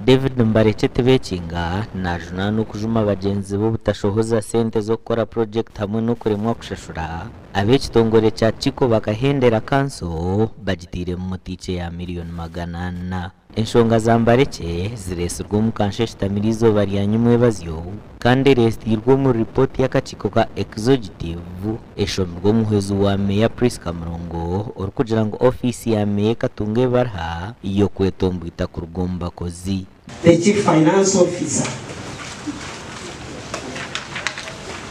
David Mbareke tebekinga najuna no kujuma bagenzi bo butashohoza sente zo gukora project hamwe no kuremwa kushashura abekitongore cya Chiko bakahendera kanso bagitire mu mutice ya miliyoni 400. Enshonga za Mbareke ziresurwa mu kansheshita milizo bariyanyumwe bazyo kandi restirwa mu report y'akachiko ka executive eshomirwa mu hwezu wa meya Priska Murongo kugira ngo office ya meya katunge barha iyo kwetombwita ku rugomba kozi. The Chief Finance Officer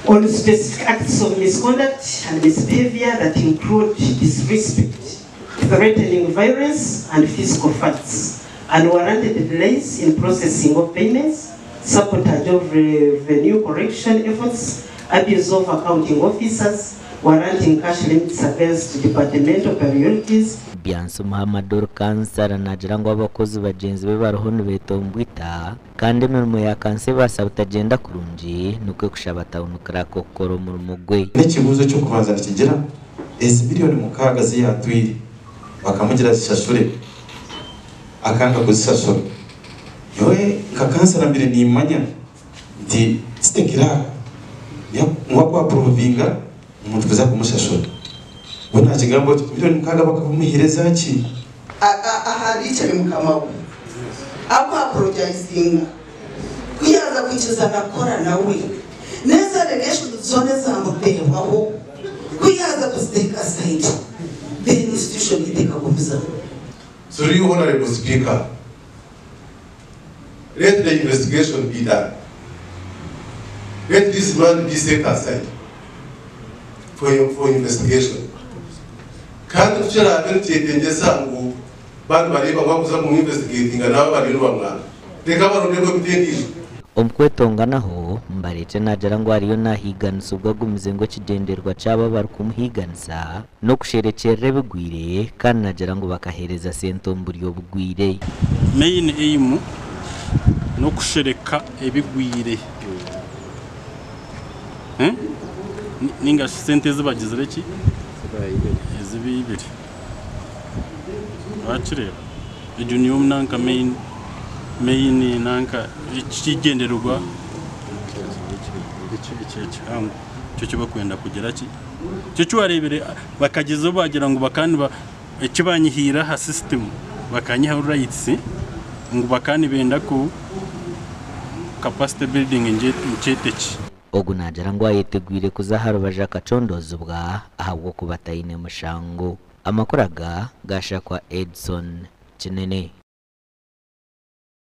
on specific acts of misconduct and misbehavior that include disrespect, threatening violence and fiscal facts, unwarranted delays in processing of payments, sabotage of revenue correction efforts, abuse of accounting officers, warranting cash limits against departmental priorities. Bianso Muhammad Kansara nagira ngo abakozi bagenzi be barohone betombwita kandi mirimo ya kanse basabutagenda kurunji nuko kushabatawunukira kokoro mu mugwe n'ikibuzo cyo kubanza kigira miliyoni mukaga ziyatwiri bakamugira zishashure akanga kuzishashura yowe kakansara mbere ni imanya ndi stekira ya ngwa provinga umuntu kuza kumushashura bona kigambo miliyoni mukaga bakavumuhireza ki ahari cyane mukamawe ako apologizing kuyaza kwicuza nakora nawe neza regesho zone zamubehwaho kuyaza kuziteka aside the institution iteka kuvuza. So you honorable speaker, let the investigation be done. Let this man be set aside for investigation. Kandi tuchira abentengesa ngo bantu bareba bakuza mu investigating nabo bari n'ubamwana reka barondeko bitengije omkwetonga naho Mbareke najara ngo ariyo nahiganisa ubwagumize ngo kigenderwa caba bari kumuhiganisa no kusherekera bigwire kandi najara ngo bakahereza sentomburiyo bugwire main aim no kushereka ebigwire ninga sente zibagize reki ezibibiri bacireba ejuniyo nanka main nanka ikigenderwa cyo cyo bakwenda kugera ki cyo cyo barebere bakagezo bagira ngo bakani ikibanyihira ha system bakanyiha rights ngo bakani benda ku capacity building njeteki ogunajara ngo ayetegwire kuzaharo baja kacondozubwa ahabwo kubatayine mushango amakoraga gashakwa Edson Kinene.